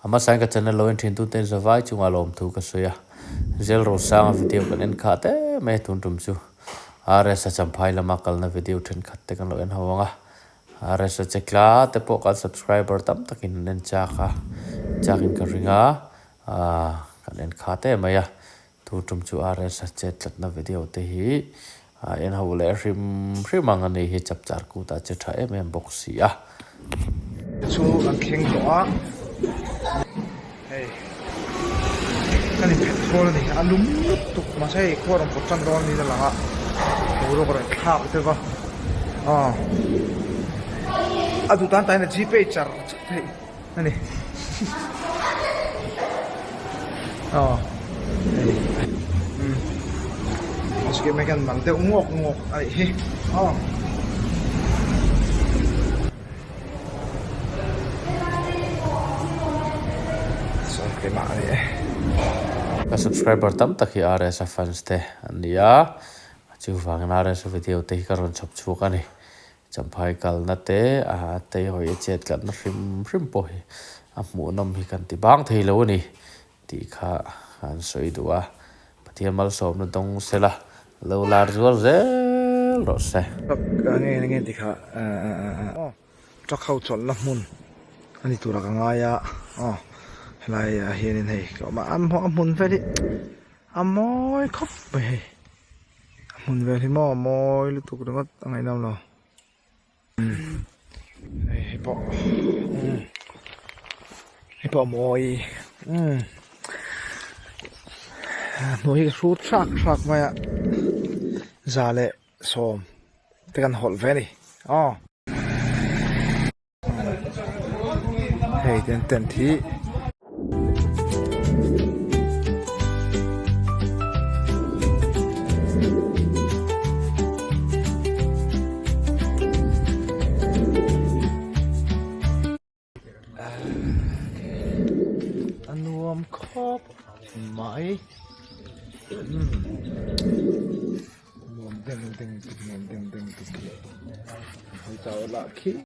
ama sai ka channel lo en thin tu ten zawai chunga lom thu ka soya Lalrosanga video kan en khate me tun tum chu RS champhai lama kalna video then khatte kan lo en hawanga RS chekla te po ka subscriber tam takin nen chakin ka ringa kan en khate maya tu tum chu RS chetlat na video te hi en hawle rim angani hi chapchar ku ta che tha em boxi a chu an kheng to a hey kan in petrol ni alum tuk ma sai ko ron potchan don ni la ha ro ko khap te ba adu tan tai na gp char thei ani Meski mekan mang te ngok ai he so ke ma ni ka subscriber tam takhi RS fans te ania chu wang na RS video te ka ron chhop chu ka ni champhai kal na te te hoi chet kan rim po hi amu nom hi kan ti bang thei lo ni ti kha an soi duwa patiamal som na dong sela lo lar zual zel ro se nge ti kha Chhuak chol la mun ani tura ka nga ya lai hianin hei ko ma mun veli amoy khop be mun veli moy lu tuk ringot angai nam lo hei po moy moy ka su trak maya zale som te kan hol veli hei ten thi anuam khop mai ding hoi chao la khi